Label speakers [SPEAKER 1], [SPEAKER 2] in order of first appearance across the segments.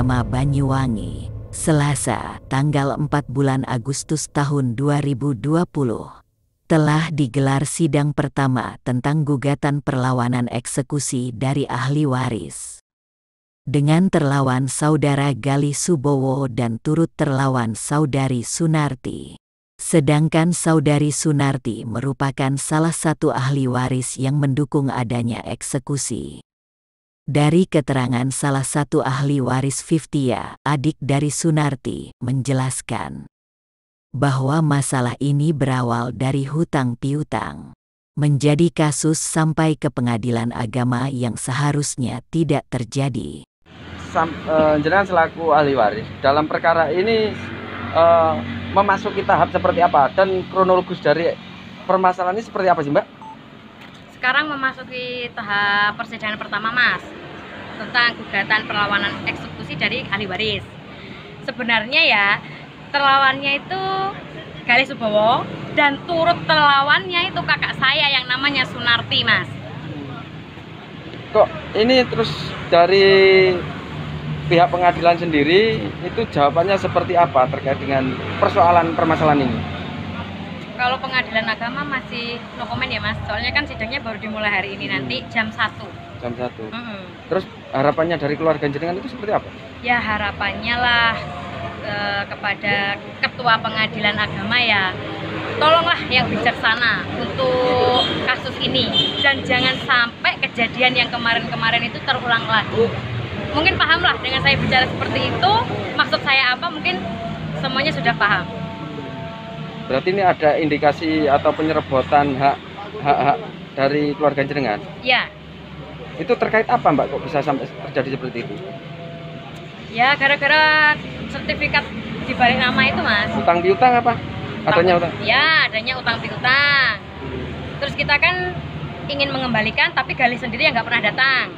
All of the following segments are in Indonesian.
[SPEAKER 1] Agama Banyuwangi, Selasa, tanggal 4 bulan Agustus tahun 2020, telah digelar sidang pertama tentang gugatan perlawanan eksekusi dari ahli waris. Dengan terlawan Saudara Gali Subowo dan turut terlawan Saudari Sunarti. Sedangkan Saudari Sunarti merupakan salah satu ahli waris yang mendukung adanya eksekusi. Dari keterangan salah satu ahli waris Fiftia, adik dari Sunarti, menjelaskan bahwa masalah ini berawal dari hutang piutang, menjadi kasus sampai ke pengadilan agama yang seharusnya tidak terjadi.
[SPEAKER 2] Jenengan selaku ahli waris dalam perkara ini memasuki tahap seperti apa dan kronologis dari permasalahan ini seperti apa sih, Mbak?
[SPEAKER 3] Sekarang memasuki tahap persidangan pertama, Mas, tentang gugatan perlawanan eksekusi dari ahli waris. Sebenarnya ya, terlawannya itu Gali Subowo dan turut terlawannya itu kakak saya yang namanya Sunarti, Mas.
[SPEAKER 2] Kok ini terus dari pihak pengadilan sendiri itu jawabannya seperti apa terkait dengan permasalahan ini?
[SPEAKER 3] Kalau pengadilan agama masih no comment ya, Mas. Soalnya kan sidangnya baru dimulai hari ini, nanti jam 1.
[SPEAKER 2] Jam 1. Terus harapannya dari keluarga jenengan itu seperti apa?
[SPEAKER 3] Ya harapannya lah kepada ketua pengadilan agama ya, tolonglah yang bijaksana untuk kasus ini. Dan jangan sampai kejadian yang kemarin-kemarin itu terulang lagi. Mungkin pahamlah dengan saya bicara seperti itu, maksud saya apa, mungkin semuanya sudah paham.
[SPEAKER 2] Berarti ini ada indikasi atau penyerbotan hak dari keluarga jenengan?
[SPEAKER 3] Ya.
[SPEAKER 2] Itu terkait apa, Mbak, kok bisa sampai terjadi seperti itu?
[SPEAKER 3] Ya gara-gara sertifikat di balik nama itu, Mas.
[SPEAKER 2] Utang piutang apa? Adanya utang?
[SPEAKER 3] Ya, adanya utang piutang. Terus kita kan ingin mengembalikan, tapi Gali sendiri yang nggak pernah datang.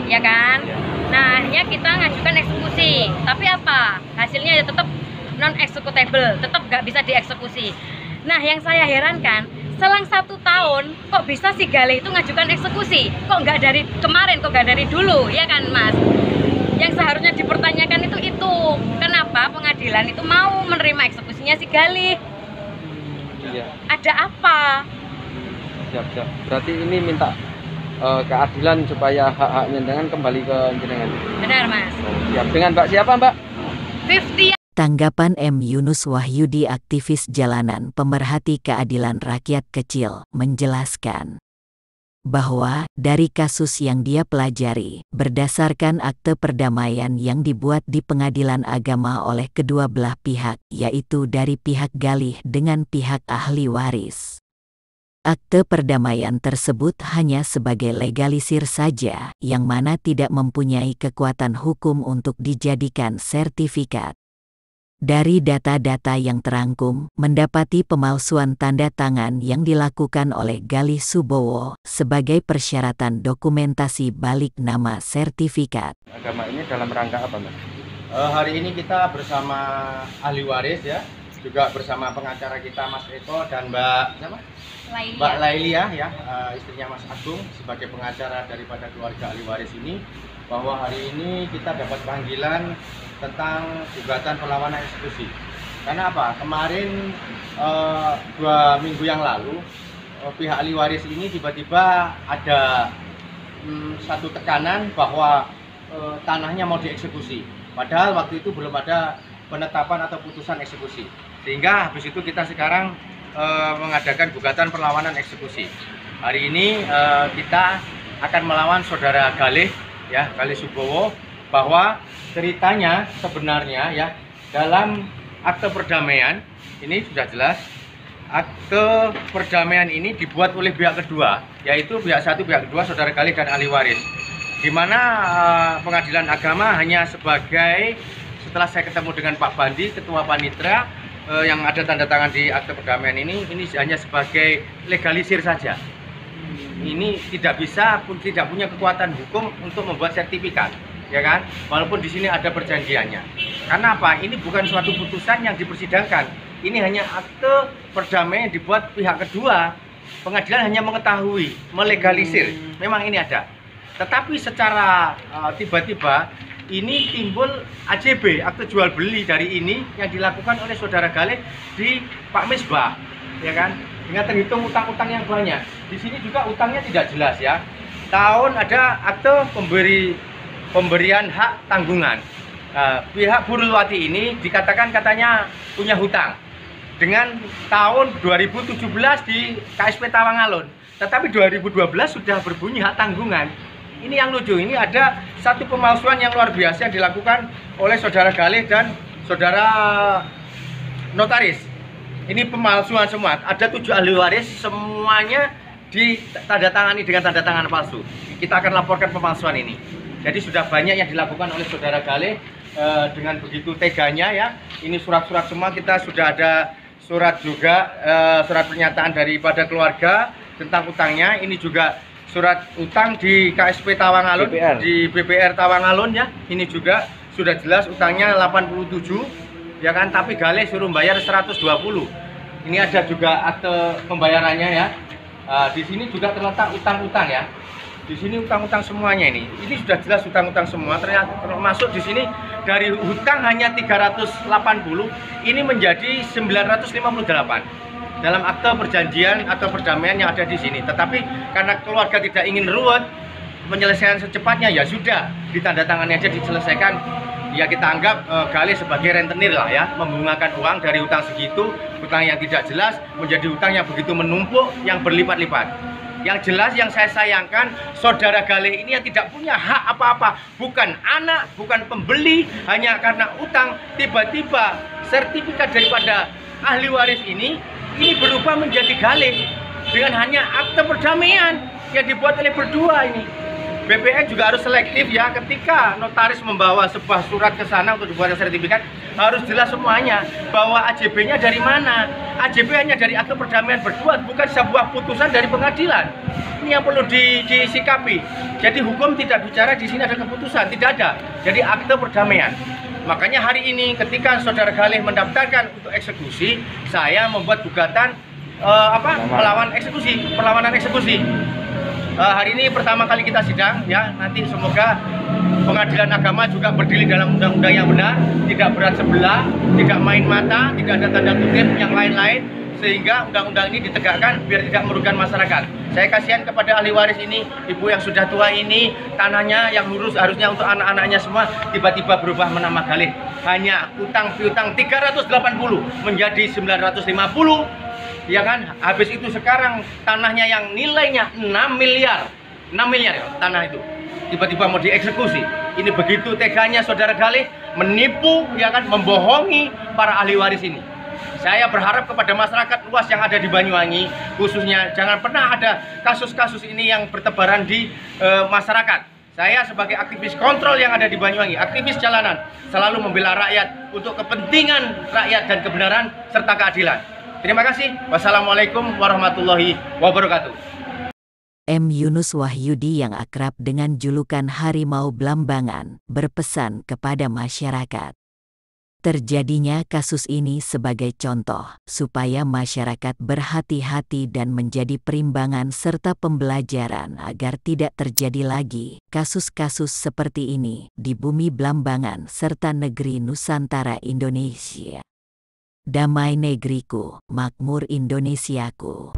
[SPEAKER 3] Ya kan? Nah, akhirnya kita ngajukan eksekusi. Tapi apa? Hasilnya ya tetap non-executable, tetap nggak bisa dieksekusi. Nah, yang saya herankan, selang 1 tahun, kok bisa si Gali itu ngajukan eksekusi? Kok nggak dari kemarin, kok nggak dari dulu, ya kan, Mas? Yang seharusnya dipertanyakan itu, kenapa pengadilan itu mau menerima eksekusinya si Gali?
[SPEAKER 2] Iya.
[SPEAKER 3] Ada apa?
[SPEAKER 2] Siap. Berarti ini minta keadilan supaya hak-haknya jenengan kembali ke jenengan.
[SPEAKER 3] Benar, Mas.
[SPEAKER 2] Siap. Dengan Mbak siapa, Mbak?
[SPEAKER 3] 50.
[SPEAKER 1] Tanggapan M. Yunus Wahyudi, aktivis jalanan pemerhati keadilan rakyat kecil, menjelaskan bahwa dari kasus yang dia pelajari, berdasarkan akte perdamaian yang dibuat di pengadilan agama oleh kedua belah pihak, yaitu dari pihak Gali dengan pihak ahli waris. Akte perdamaian tersebut hanya sebagai legalisir saja, yang mana tidak mempunyai kekuatan hukum untuk dijadikan sertifikat. Dari data-data yang terangkum, mendapati pemalsuan tanda tangan yang dilakukan oleh Gali Subowo sebagai persyaratan dokumentasi balik nama sertifikat.
[SPEAKER 2] Agama ini dalam rangka apa, Mas?
[SPEAKER 4] Hari ini kita bersama ahli waris ya, juga bersama pengacara kita Mas Eko dan Mbak Lailia ya, istrinya Mas Agung sebagai pengacara daripada keluarga ahli waris ini, bahwa hari ini kita dapat panggilan tentang gugatan perlawanan eksekusi. Karena apa? Kemarin 2 minggu yang lalu pihak ahli waris ini tiba-tiba ada satu tekanan bahwa tanahnya mau dieksekusi. Padahal waktu itu belum ada penetapan atau putusan eksekusi. Sehingga habis itu kita sekarang mengadakan gugatan perlawanan eksekusi. Hari ini kita akan melawan saudara Gali Subowo, bahwa ceritanya sebenarnya ya, dalam akte perdamaian ini sudah jelas, akte perdamaian ini dibuat oleh pihak kedua, yaitu pihak satu, pihak kedua, saudara Gali dan ahli waris, di mana pengadilan agama hanya sebagai, setelah saya ketemu dengan Pak Bandi, ketua panitra yang ada tanda tangan di akte perdamaian ini hanya sebagai legalisir saja. Ini tidak bisa, pun tidak punya kekuatan hukum untuk membuat sertifikat, ya kan? Walaupun di sini ada perjanjiannya. Karena apa? Ini bukan suatu putusan yang dipersidangkan. Ini hanya akte perdamaian yang dibuat pihak kedua. Pengadilan hanya mengetahui, melegalisir. Memang ini ada. Tetapi secara tiba-tiba ini timbul AJB, akte jual beli dari ini yang dilakukan oleh saudara Galih di Pak Misbah, ya kan? Dengan terhitung utang-utang yang banyak. Di sini juga utangnya tidak jelas ya. Tahun ada akte pemberian hak tanggungan. Pihak Bu Rulwati ini dikatakan katanya punya hutang dengan tahun 2017 di KSP Tawangalun. Tetapi 2012 sudah berbunyi hak tanggungan. Ini yang lucu, ini ada satu pemalsuan yang luar biasa yang dilakukan oleh saudara Galih dan saudara notaris. Ini pemalsuan semua, ada 7 ahli waris, semuanya ditandatangani dengan tanda tangan palsu. Kita akan laporkan pemalsuan ini. Jadi sudah banyak yang dilakukan oleh saudara Galih dengan begitu teganya ya. Ini surat-surat semua, kita sudah ada surat juga, surat pernyataan daripada keluarga tentang utangnya. Ini juga surat utang di KSP Tawangalun, di BPR Tawangalun ya. Ini juga sudah jelas utangnya 87 ya kan, tapi Galih suruh bayar 120. Ini ada juga akte pembayarannya ya. Di sini juga terletak utang-utang ya. Di sini utang-utang semuanya ini. Ini sudah jelas utang-utang semua. Ternyata termasuk di sini dari hutang hanya 380, ini menjadi 958. Dalam akte perjanjian atau perdamaian yang ada di sini. Tetapi karena keluarga tidak ingin ruwet, penyelesaian secepatnya ya sudah ditandatangani aja, diselesaikan. Ya kita anggap Galih sebagai rentenir lah ya, membungakan uang dari utang segitu, utang yang tidak jelas menjadi utang yang begitu menumpuk yang berlipat-lipat. Yang jelas yang saya sayangkan, saudara Galih ini yang tidak punya hak apa-apa, bukan anak, bukan pembeli, hanya karena utang tiba-tiba sertifikat daripada ahli waris ini berubah menjadi Galih dengan hanya akte perdamaian yang dibuat oleh berdua ini. BPN juga harus selektif ya, ketika notaris membawa sebuah surat ke sana untuk dibuat sertifikat, harus jelas semuanya bahwa AJB-nya dari mana. AJB hanya dari akte perdamaian berdua, bukan sebuah putusan dari pengadilan. Ini yang perlu disikapi. Jadi hukum tidak bicara di sini ada keputusan, tidak ada. Jadi akte perdamaian. Makanya hari ini ketika saudara Galih mendaftarkan untuk eksekusi, saya membuat gugatan perlawanan eksekusi. Hari ini pertama kali kita sidang ya, nanti semoga pengadilan agama juga berdiri dalam undang-undang yang benar, tidak berat sebelah, tidak main mata, tidak ada tanda kutip yang lain-lain, sehingga undang-undang ini ditegakkan biar tidak merugikan masyarakat. Saya kasihan kepada ahli waris ini, ibu yang sudah tua ini, tanahnya yang lurus harusnya untuk anak-anaknya semua, tiba-tiba berubah menama Galih. Hanya utang piutang 380 menjadi 950. Ya kan, habis itu sekarang tanahnya yang nilainya 6 miliar ya, tanah itu tiba-tiba mau dieksekusi. Ini begitu teganya saudara Galih menipu, ya kan, membohongi para ahli waris ini. Saya berharap kepada masyarakat luas yang ada di Banyuwangi, khususnya jangan pernah ada kasus-kasus ini yang bertebaran di masyarakat. Saya sebagai aktivis kontrol yang ada di Banyuwangi, aktivis jalanan, selalu membela rakyat untuk kepentingan rakyat dan kebenaran serta keadilan. Terima kasih. Wassalamualaikum warahmatullahi wabarakatuh.
[SPEAKER 1] M. Yunus Wahyudi yang akrab dengan julukan Harimau Blambangan berpesan kepada masyarakat. Terjadinya kasus ini sebagai contoh supaya masyarakat berhati-hati dan menjadi perimbangan serta pembelajaran agar tidak terjadi lagi kasus-kasus seperti ini di bumi Blambangan serta negeri Nusantara Indonesia. Damai negeriku, makmur Indonesiaku.